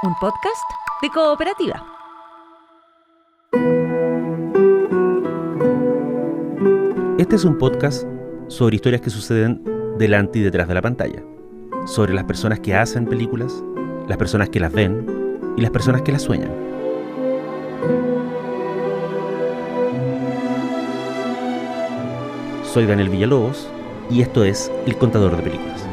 un podcast de Cooperativa. Este es un podcast sobre historias que suceden delante y detrás de la pantalla, sobre las personas que hacen películas, las personas que las ven y las personas que las sueñan. Soy Daniel Villalobos y esto es El Contador de Películas.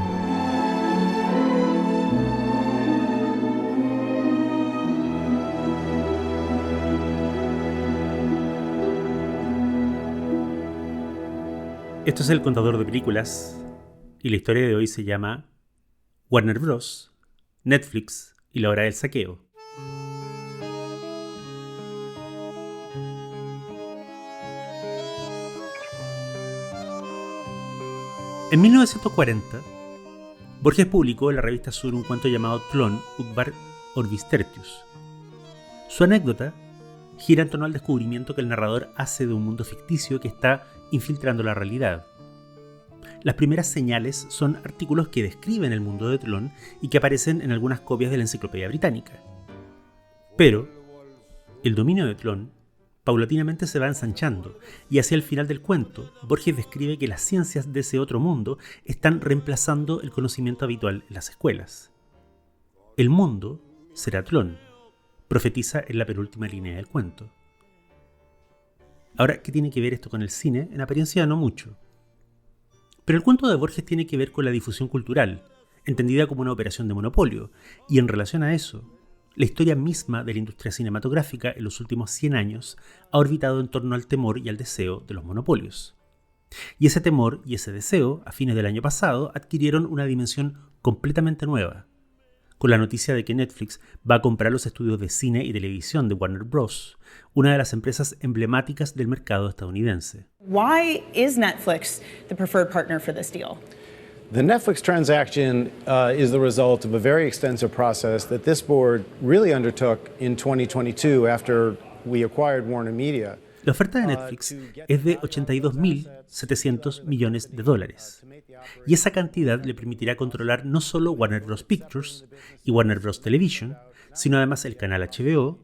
Esto es El Contador de Películas y la historia de hoy se llama Warner Bros., Netflix y la hora del saqueo. En 1940, Borges publicó en la revista Sur un cuento llamado Tlön Uqbar Orbis Tertius. Su anécdota gira en torno al descubrimiento que el narrador hace de un mundo ficticio que está infiltrando la realidad. Las primeras señales son artículos que describen el mundo de Tlön y que aparecen en algunas copias de la Enciclopedia Británica. Pero el dominio de Tlön paulatinamente se va ensanchando, y hacia el final del cuento, Borges describe que las ciencias de ese otro mundo están reemplazando el conocimiento habitual en las escuelas. El mundo será Tlön, profetiza en la penúltima línea del cuento. Ahora, ¿qué tiene que ver esto con el cine? En apariencia no mucho. Pero el cuento de Borges tiene que ver con la difusión cultural, entendida como una operación de monopolio, y en relación a eso, la historia misma de la industria cinematográfica en los últimos 100 años ha orbitado en torno al temor y al deseo de los monopolios. Y ese temor y ese deseo, a fines del año pasado, adquirieron una dimensión completamente nueva, con la noticia de que Netflix va a comprar los estudios de cine y televisión de Warner Bros., una de las empresas emblemáticas del mercado estadounidense. Why is Netflix the preferred partner for this deal? The Netflix transaction is the result of a very extensive process that this board really undertook in 2022 after we acquired Warner Media. La oferta de Netflix es de $82.700 millones. Y esa cantidad le permitirá controlar no solo Warner Bros. Pictures y Warner Bros. Television, sino además el canal HBO,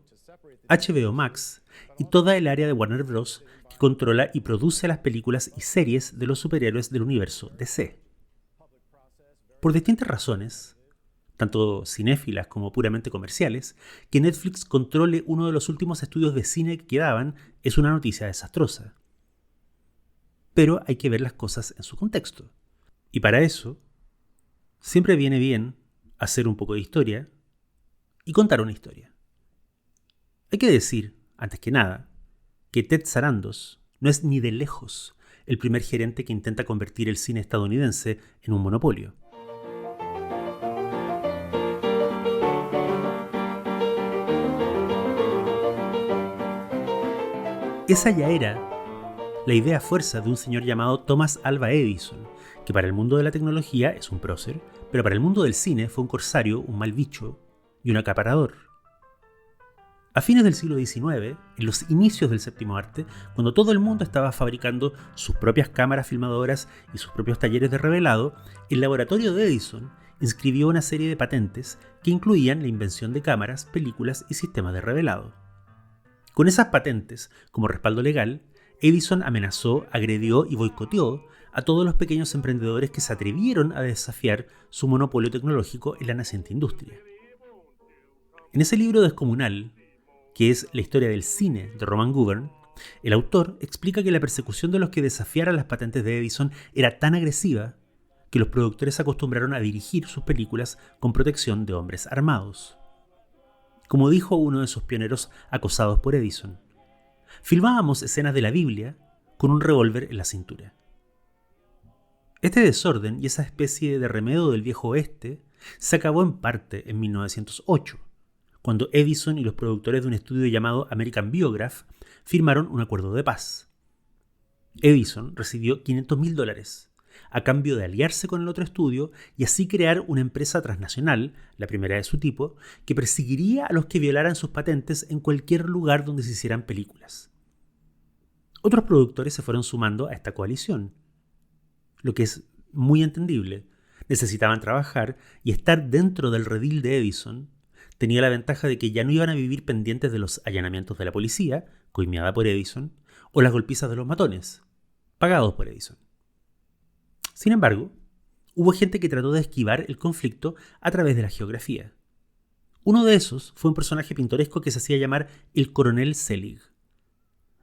HBO Max y toda el área de Warner Bros. Que controla y produce las películas y series de los superhéroes del universo DC. Por distintas razones, tanto cinéfilas como puramente comerciales, que Netflix controle uno de los últimos estudios de cine que quedaban es una noticia desastrosa. Pero hay que ver las cosas en su contexto. Y para eso, siempre viene bien hacer un poco de historia y contar una historia. Hay que decir, antes que nada, que Ted Sarandos no es ni de lejos el primer gerente que intenta convertir el cine estadounidense en un monopolio. Esa ya era la idea fuerza de un señor llamado Thomas Alva Edison, que para el mundo de la tecnología es un prócer, pero para el mundo del cine fue un corsario, un mal bicho y un acaparador. A fines del siglo XIX, en los inicios del séptimo arte, cuando todo el mundo estaba fabricando sus propias cámaras filmadoras y sus propios talleres de revelado, el laboratorio de Edison inscribió una serie de patentes que incluían la invención de cámaras, películas y sistemas de revelado. Con esas patentes, como respaldo legal, Edison amenazó, agredió y boicoteó a todos los pequeños emprendedores que se atrevieron a desafiar su monopolio tecnológico en la naciente industria. En ese libro descomunal, que es La historia del cine de Roman Gubern, el autor explica que la persecución de los que desafiaran las patentes de Edison era tan agresiva que los productores se acostumbraron a dirigir sus películas con protección de hombres armados. Como dijo uno de sus pioneros acosados por Edison, filmábamos escenas de la Biblia con un revólver en la cintura. Este desorden y esa especie de remedio del viejo oeste se acabó en parte en 1908, cuando Edison y los productores de un estudio llamado American Biograph firmaron un acuerdo de paz. Edison recibió $500,000 a cambio de aliarse con el otro estudio y así crear una empresa transnacional, la primera de su tipo, que perseguiría a los que violaran sus patentes en cualquier lugar donde se hicieran películas. Otros productores se fueron sumando a esta coalición, lo que es muy entendible. Necesitaban trabajar y estar dentro del redil de Edison tenía la ventaja de que ya no iban a vivir pendientes de los allanamientos de la policía, coimeada por Edison, o las golpizas de los matones, pagados por Edison. Sin embargo, hubo gente que trató de esquivar el conflicto a través de la geografía. Uno de esos fue un personaje pintoresco que se hacía llamar el Coronel Selig.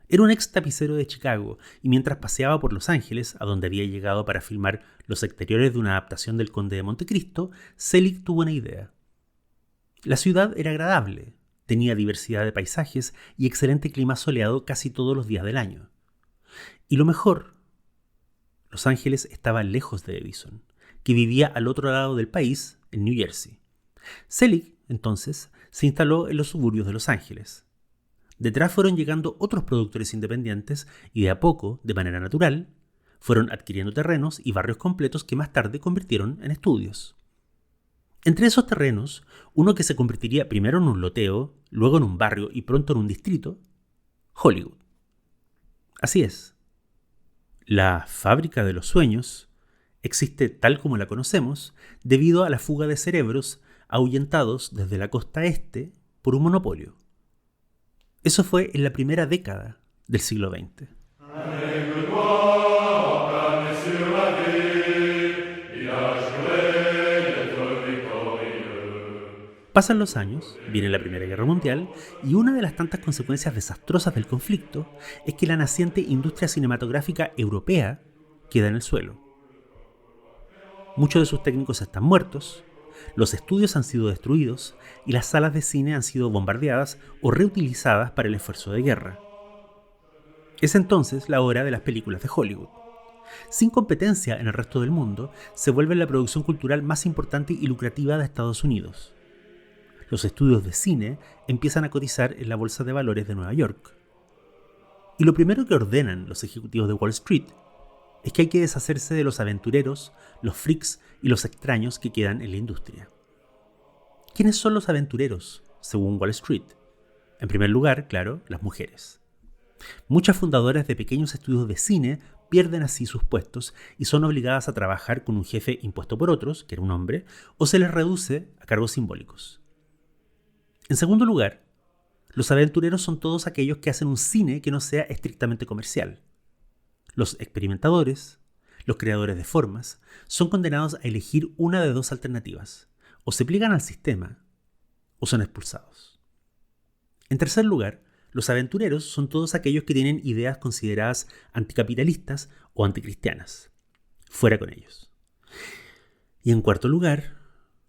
Era un ex tapicero de Chicago y mientras paseaba por Los Ángeles, a donde había llegado para filmar los exteriores de una adaptación del Conde de Montecristo, Selig tuvo una idea. La ciudad era agradable, tenía diversidad de paisajes y excelente clima soleado casi todos los días del año. Y lo mejor, Los Ángeles estaba lejos de Edison, que vivía al otro lado del país, en New Jersey. Selig, entonces, se instaló en los suburbios de Los Ángeles. Detrás fueron llegando otros productores independientes y de a poco, de manera natural, fueron adquiriendo terrenos y barrios completos que más tarde convirtieron en estudios. Entre esos terrenos, uno que se convertiría primero en un loteo, luego en un barrio y pronto en un distrito, Hollywood. Así es. La fábrica de los sueños existe tal como la conocemos debido a la fuga de cerebros ahuyentados desde la costa este por un monopolio. Eso fue en la primera década del siglo XX. Pasan los años, viene la Primera Guerra Mundial, y una de las tantas consecuencias desastrosas del conflicto es que la naciente industria cinematográfica europea queda en el suelo. Muchos de sus técnicos están muertos, los estudios han sido destruidos y las salas de cine han sido bombardeadas o reutilizadas para el esfuerzo de guerra. Es entonces la hora de las películas de Hollywood. Sin competencia en el resto del mundo, se vuelve la producción cultural más importante y lucrativa de Estados Unidos. Los estudios de cine empiezan a cotizar en la Bolsa de Valores de Nueva York. Y lo primero que ordenan los ejecutivos de Wall Street es que hay que deshacerse de los aventureros, los freaks y los extraños que quedan en la industria. ¿Quiénes son los aventureros, según Wall Street? En primer lugar, claro, las mujeres. Muchas fundadoras de pequeños estudios de cine pierden así sus puestos y son obligadas a trabajar con un jefe impuesto por otros, que era un hombre, o se les reduce a cargos simbólicos. En segundo lugar, los aventureros son todos aquellos que hacen un cine que no sea estrictamente comercial. Los experimentadores, los creadores de formas, son condenados a elegir una de dos alternativas. O se pliegan al sistema, o son expulsados. En tercer lugar, los aventureros son todos aquellos que tienen ideas consideradas anticapitalistas o anticristianas. Fuera con ellos. Y en cuarto lugar,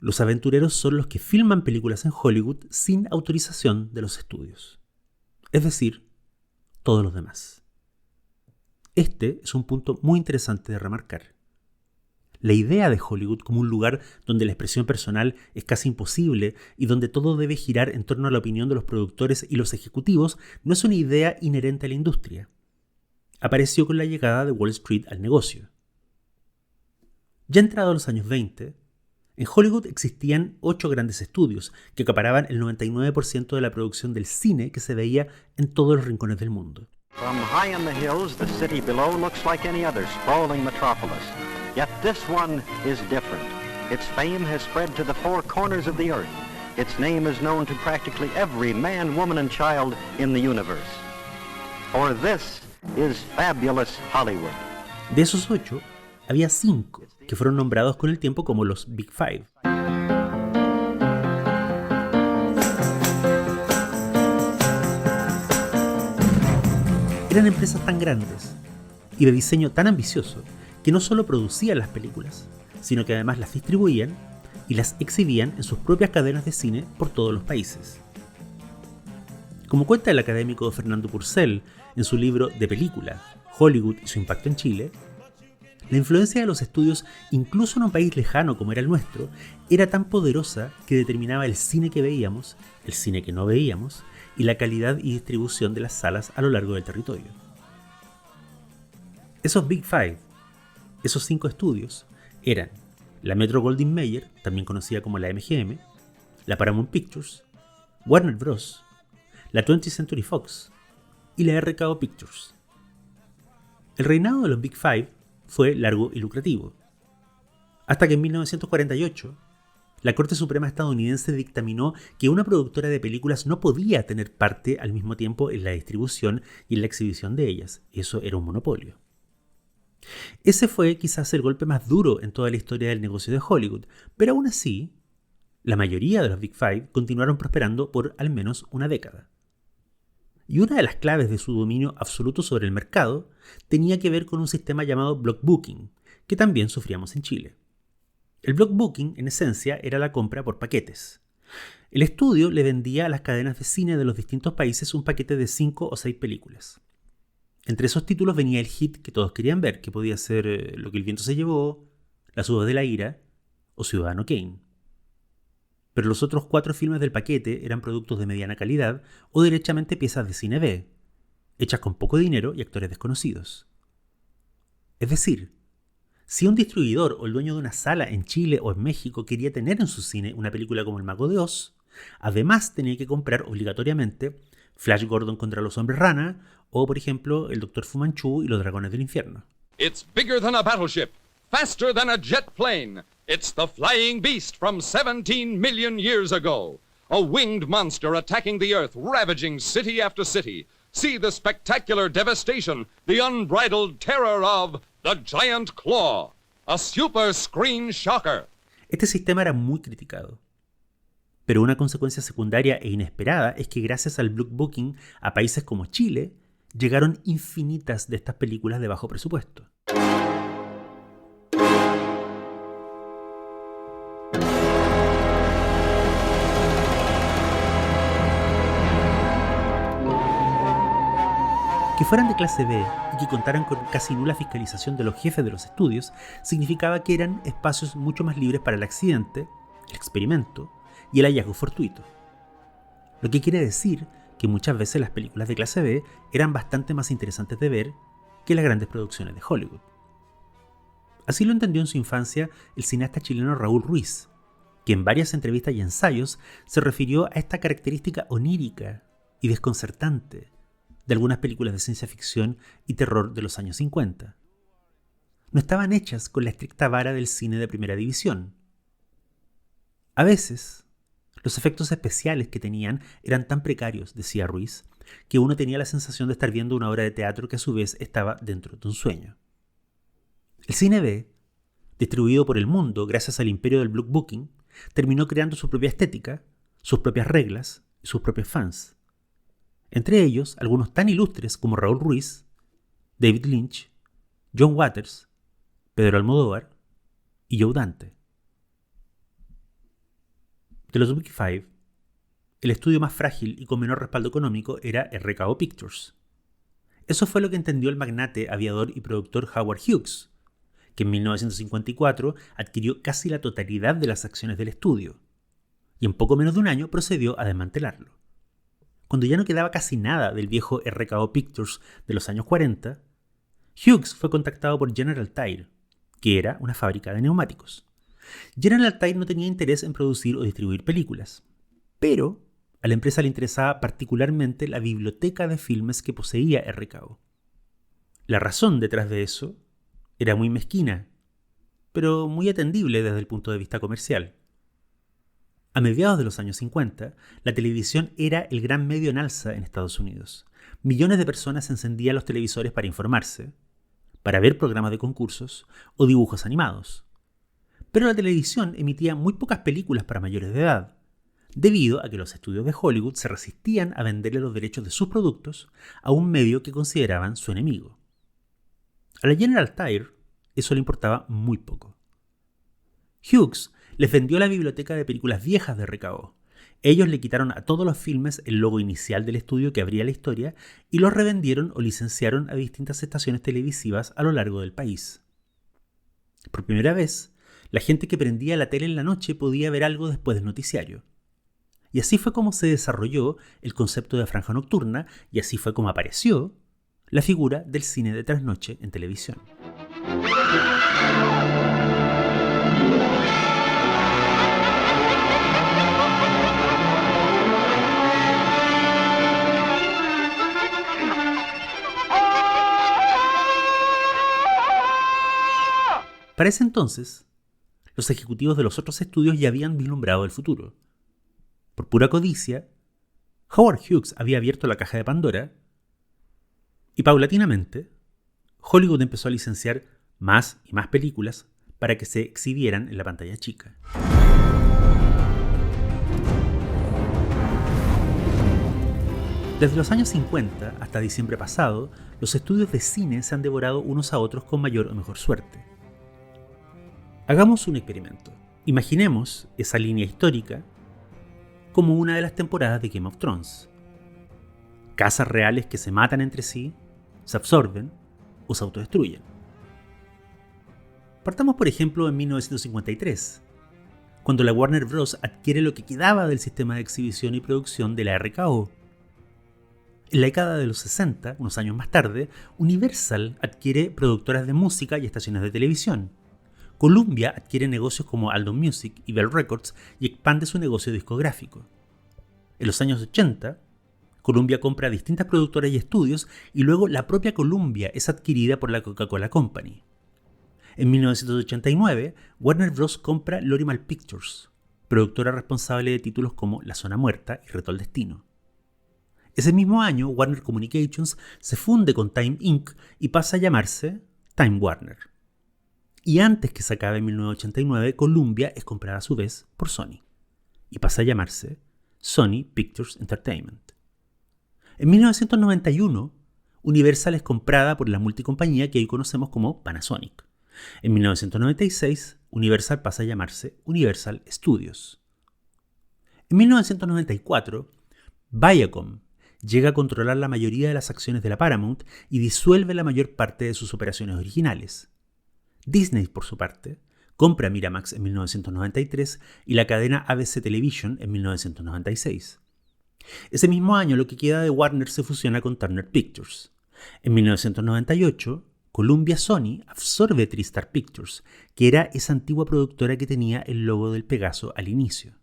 los aventureros son los que filman películas en Hollywood sin autorización de los estudios. Es decir, todos los demás. Este es un punto muy interesante de remarcar. La idea de Hollywood como un lugar donde la expresión personal es casi imposible y donde todo debe girar en torno a la opinión de los productores y los ejecutivos no es una idea inherente a la industria. Apareció con la llegada de Wall Street al negocio. Ya entrados los años 20, en Hollywood existían 8 grandes estudios que acaparaban el 99% de la producción del cine que se veía en todos los rincones del mundo. From high in the hills, the city below looks like any other sprawling metropolis. Yet this one is different. Its fame has spread to the 4 corners of the earth. Its name is known to practically every man, woman, and child in the universe. For this is fabulous Hollywood. De esos 8, había 5 que fueron nombrados con el tiempo como los Big Five. Eran empresas tan grandes y de diseño tan ambicioso que no solo producían las películas, sino que además las distribuían y las exhibían en sus propias cadenas de cine por todos los países. Como cuenta el académico Fernando Purcell en su libro De película, Hollywood y su impacto en Chile, la influencia de los estudios, incluso en un país lejano como era el nuestro, era tan poderosa que determinaba el cine que veíamos, el cine que no veíamos, y la calidad y distribución de las salas a lo largo del territorio. Esos Big Five, esos 5 estudios, eran la Metro-Goldwyn-Mayer, también conocida como la MGM, la Paramount Pictures, Warner Bros., la 20th Century Fox y la RKO Pictures. El reinado de los Big Five fue largo y lucrativo, hasta que en 1948 la Corte Suprema estadounidense dictaminó que una productora de películas no podía tener parte al mismo tiempo en la distribución y en la exhibición de ellas. Eso era un monopolio. Ese fue quizás el golpe más duro en toda la historia del negocio de Hollywood, pero aún así, la mayoría de los Big Five continuaron prosperando por al menos una década. Y una de las claves de su dominio absoluto sobre el mercado tenía que ver con un sistema llamado block booking, que también sufríamos en Chile. El block booking, en esencia, era la compra por paquetes. El estudio le vendía a las cadenas de cine de los distintos países un paquete de 5 o 6 películas. Entre esos títulos venía el hit que todos querían ver, que podía ser Lo que el viento se llevó, Las uvas de la ira o Ciudadano Kane. Pero los otros 4 filmes del paquete eran productos de mediana calidad o derechamente piezas de cine B, hechas con poco dinero y actores desconocidos. Es decir, si un distribuidor o el dueño de una sala en Chile o en México quería tener en su cine una película como El Mago de Oz, además tenía que comprar obligatoriamente Flash Gordon contra los Hombres Rana o, por ejemplo, El Dr. Fu Manchu y los Dragones del Infierno. It's bigger than a battleship, faster than a jet plane. It's the flying beast from 17 million years ago. A winged monster attacking the earth, ravaging city after city. See the spectacular devastation, the unbridled terror of the Giant Claw, a super screen shocker. Este sistema era muy criticado. Pero una consecuencia secundaria e inesperada es que gracias al block booking a países como Chile, llegaron infinitas de estas películas de bajo presupuesto. Que fueran de clase B y que contaran con casi nula fiscalización de los jefes de los estudios significaba que eran espacios mucho más libres para el accidente, el experimento y el hallazgo fortuito. Lo que quiere decir que muchas veces las películas de clase B eran bastante más interesantes de ver que las grandes producciones de Hollywood. Así lo entendió en su infancia el cineasta chileno Raúl Ruiz, que en varias entrevistas y ensayos se refirió a esta característica onírica y desconcertante de algunas películas de ciencia ficción y terror de los años 50. No estaban hechas con la estricta vara del cine de primera división. A veces, los efectos especiales que tenían eran tan precarios, decía Ruiz, que uno tenía la sensación de estar viendo una obra de teatro que a su vez estaba dentro de un sueño. El cine B, distribuido por el mundo gracias al imperio del block booking, terminó creando su propia estética, sus propias reglas y sus propios fans. Entre ellos, algunos tan ilustres como Raúl Ruiz, David Lynch, John Waters, Pedro Almodóvar y Joe Dante. De los Big Five, el estudio más frágil y con menor respaldo económico era RKO Pictures. Eso fue lo que entendió el magnate aviador y productor Howard Hughes, que en 1954 adquirió casi la totalidad de las acciones del estudio, y en poco menos de un año procedió a desmantelarlo. Cuando ya no quedaba casi nada del viejo RKO Pictures de los años 40, Hughes fue contactado por General Tire, que era una fábrica de neumáticos. General Tire no tenía interés en producir o distribuir películas, pero a la empresa le interesaba particularmente la biblioteca de filmes que poseía RKO. La razón detrás de eso era muy mezquina, pero muy atendible desde el punto de vista comercial. A mediados de los años 50, la televisión era el gran medio en alza en Estados Unidos. Millones de personas encendían los televisores para informarse, para ver programas de concursos o dibujos animados. Pero la televisión emitía muy pocas películas para mayores de edad, debido a que los estudios de Hollywood se resistían a venderle los derechos de sus productos a un medio que consideraban su enemigo. A la General Tire eso le importaba muy poco. Hughes les vendió la biblioteca de películas viejas de RKO. Ellos le quitaron a todos los filmes el logo inicial del estudio que abría la historia y los revendieron o licenciaron a distintas estaciones televisivas a lo largo del país. Por primera vez, la gente que prendía la tele en la noche podía ver algo después del noticiario. Y así fue como se desarrolló el concepto de franja nocturna y así fue como apareció la figura del cine de trasnoche en televisión. Para ese entonces, los ejecutivos de los otros estudios ya habían vislumbrado el futuro. Por pura codicia, Howard Hughes había abierto la caja de Pandora y paulatinamente Hollywood empezó a licenciar más y más películas para que se exhibieran en la pantalla chica. Desde los años 50 hasta diciembre pasado, los estudios de cine se han devorado unos a otros con mayor o mejor suerte. Hagamos un experimento. Imaginemos esa línea histórica como una de las temporadas de Game of Thrones. Casas reales que se matan entre sí, se absorben o se autodestruyen. Partamos por ejemplo en 1953, cuando la Warner Bros. Adquiere lo que quedaba del sistema de exhibición y producción de la RKO. En la década de los 60, unos años más tarde, Universal adquiere productoras de música y estaciones de televisión. Columbia adquiere negocios como Aldo Music y Bell Records y expande su negocio discográfico. En los años 80, Columbia compra distintas productoras y estudios y luego la propia Columbia es adquirida por la Coca-Cola Company. En 1989, Warner Bros. Compra Lorimar Pictures, productora responsable de títulos como La Zona Muerta y Reto al Destino. Ese mismo año, Warner Communications se funde con Time Inc. y pasa a llamarse Time Warner. Y antes que se acabe en 1989, Columbia es comprada a su vez por Sony y pasa a llamarse Sony Pictures Entertainment. En 1991, Universal es comprada por la multicompañía que hoy conocemos como Panasonic. En 1996, Universal pasa a llamarse Universal Studios. En 1994, Viacom llega a controlar la mayoría de las acciones de la Paramount y disuelve la mayor parte de sus operaciones originales. Disney, por su parte, compra Miramax en 1993 y la cadena ABC Television en 1996. Ese mismo año, lo que queda de Warner se fusiona con Turner Pictures. En 1998, Columbia Sony absorbe TriStar Pictures, que era esa antigua productora que tenía el logo del Pegaso al inicio.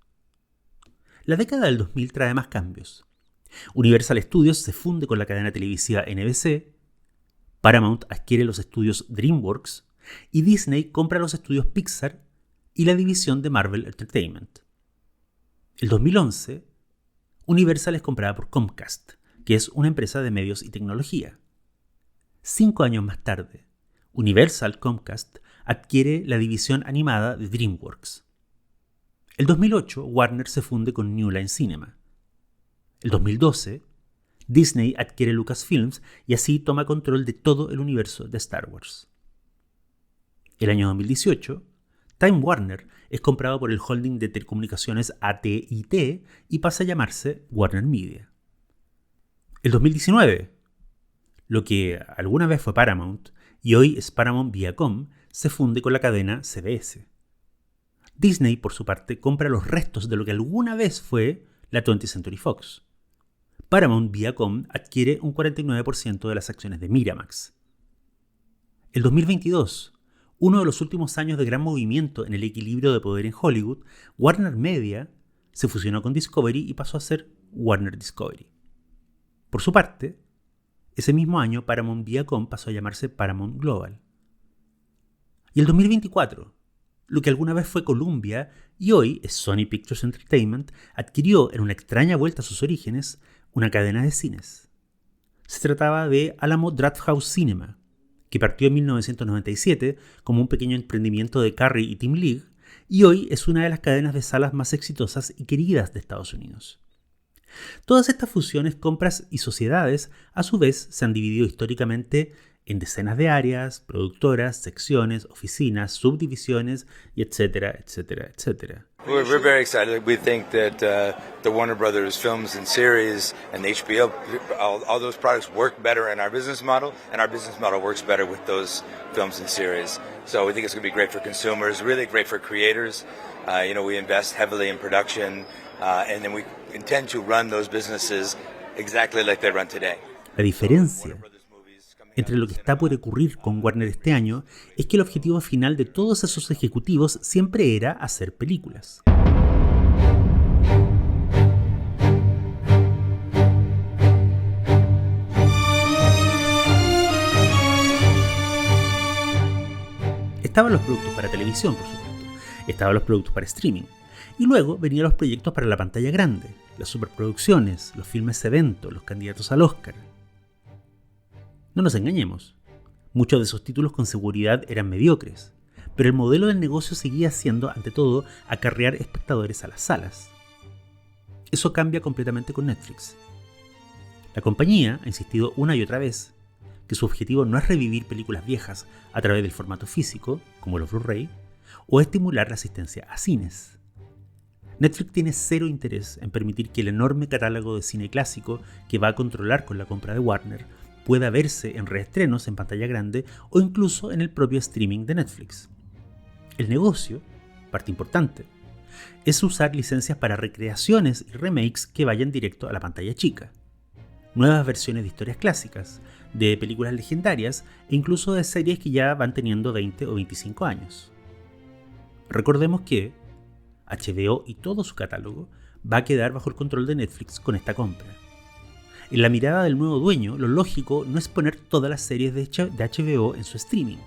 La década del 2000 trae más cambios. Universal Studios se funde con la cadena televisiva NBC, Paramount adquiere los estudios DreamWorks y Disney compra los estudios Pixar y la división de Marvel Entertainment. En 2011, Universal es comprada por Comcast, que es una empresa de medios y tecnología. 5 años más tarde, Universal Comcast adquiere la división animada de DreamWorks. En 2008, Warner se funde con New Line Cinema. En 2012, Disney adquiere Lucasfilms y así toma control de todo el universo de Star Wars. El año 2018, Time Warner es comprado por el holding de telecomunicaciones AT&T y pasa a llamarse Warner Media. El 2019, lo que alguna vez fue Paramount y hoy es Paramount Viacom, se funde con la cadena CBS. Disney, por su parte, compra los restos de lo que alguna vez fue la 20th Century Fox. Paramount Viacom adquiere un 49% de las acciones de Miramax. El 2022, uno de los últimos años de gran movimiento en el equilibrio de poder en Hollywood, Warner Media se fusionó con Discovery y pasó a ser Warner Discovery. Por su parte, ese mismo año Paramount Viacom pasó a llamarse Paramount Global. Y el 2024, lo que alguna vez fue Columbia y hoy es Sony Pictures Entertainment, adquirió en una extraña vuelta a sus orígenes una cadena de cines. Se trataba de Alamo Drafthouse Cinema, que partió en 1997 como un pequeño emprendimiento de Carrey y Tim League, y hoy es una de las cadenas de salas más exitosas y queridas de Estados Unidos. Todas estas fusiones, compras y sociedades, a su vez, se han dividido históricamente en decenas de áreas, productoras, secciones, oficinas, subdivisiones, y etcétera, etcétera, etcétera. We're very excited. We think that the Warner Brothers films and series and HBO, all those products work better in our business model, and our business model works better with those films and series. So we think it's going to be great for consumers, really great for creators. We invest heavily in production, and then we intend to run those businesses exactly like they run today. La diferencia entre lo que está por ocurrir con Warner este año es que el objetivo final de todos esos ejecutivos siempre era hacer películas. Estaban los productos para televisión, por supuesto. Estaban los productos para streaming. Y luego venían los proyectos para la pantalla grande, las superproducciones, los filmes evento, los candidatos al Oscar. No nos engañemos, muchos de esos títulos con seguridad eran mediocres, pero el modelo del negocio seguía siendo, ante todo, acarrear espectadores a las salas. Eso cambia completamente con Netflix. La compañía ha insistido una y otra vez que su objetivo no es revivir películas viejas a través del formato físico, como los Blu-ray, o estimular la asistencia a cines. Netflix tiene cero interés en permitir que el enorme catálogo de cine clásico que va a controlar con la compra de Warner pueda verse en reestrenos en pantalla grande o incluso en el propio streaming de Netflix. El negocio, parte importante, es usar licencias para recreaciones y remakes que vayan directo a la pantalla chica. Nuevas versiones de historias clásicas, de películas legendarias e incluso de series que ya van teniendo 20 o 25 años. Recordemos que HBO y todo su catálogo va a quedar bajo el control de Netflix con esta compra. En la mirada del nuevo dueño, lo lógico no es poner todas las series de HBO en su streaming.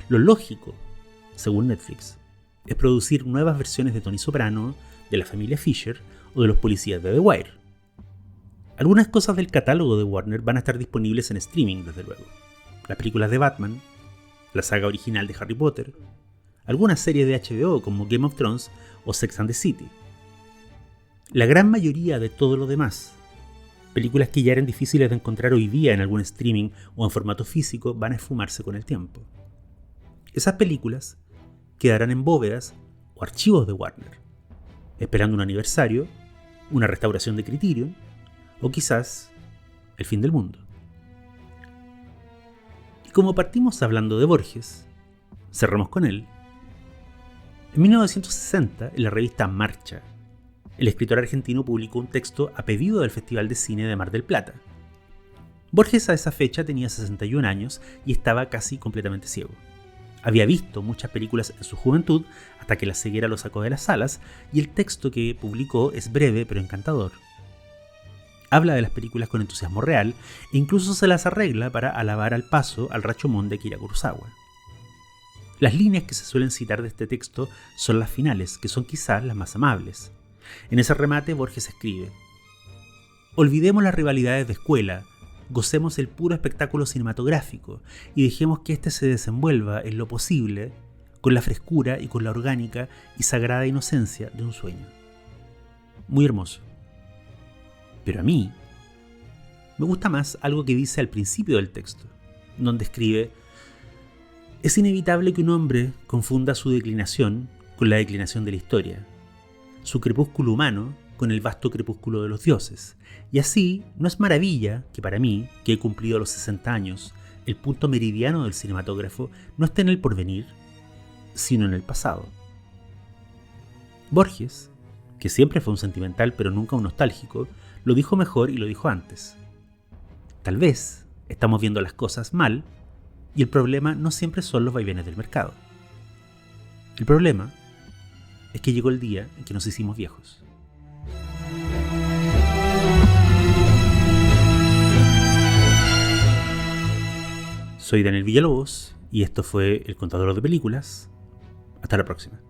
Lo lógico, según Netflix, es producir nuevas versiones de Tony Soprano, de la familia Fisher o de los policías de The Wire. Algunas cosas del catálogo de Warner van a estar disponibles en streaming, desde luego. Las películas de Batman, la saga original de Harry Potter, algunas series de HBO como Game of Thrones o Sex and the City. La gran mayoría de todo lo demás, películas que ya eran difíciles de encontrar hoy día en algún streaming o en formato físico, van a esfumarse con el tiempo. Esas películas quedarán en bóvedas o archivos de Warner, esperando un aniversario, una restauración de Criterion o quizás el fin del mundo. Y como partimos hablando de Borges, cerramos con él. En 1960, en la revista Marcha, el escritor argentino publicó un texto a pedido del Festival de Cine de Mar del Plata. Borges a esa fecha tenía 61 años y estaba casi completamente ciego. Había visto muchas películas en su juventud hasta que la ceguera lo sacó de las salas, y el texto que publicó es breve pero encantador. Habla de las películas con entusiasmo real e incluso se las arregla para alabar al paso al Rashomon de Akira Kurosawa. Las líneas que se suelen citar de este texto son las finales, que son quizás las más amables. En ese remate Borges escribe: olvidemos las rivalidades de escuela, gocemos el puro espectáculo cinematográfico y dejemos que éste se desenvuelva en lo posible con la frescura y con la orgánica y sagrada inocencia de un sueño. Muy hermoso. Pero a mí me gusta más algo que dice al principio del texto, donde escribe: es inevitable que un hombre confunda su declinación con la declinación de la historia, su crepúsculo humano con el vasto crepúsculo de los dioses, y así no es maravilla que para mí, que he cumplido los 60 años, el punto meridiano del cinematógrafo no esté en el porvenir, sino en el pasado. Borges, que siempre fue un sentimental pero nunca un nostálgico, lo dijo mejor y lo dijo antes. Tal vez estamos viendo las cosas mal, y el problema no siempre son los vaivenes del mercado. El problema es que llegó el día en que nos hicimos viejos. Soy Daniel Villalobos y esto fue El Contador de Películas. Hasta la próxima.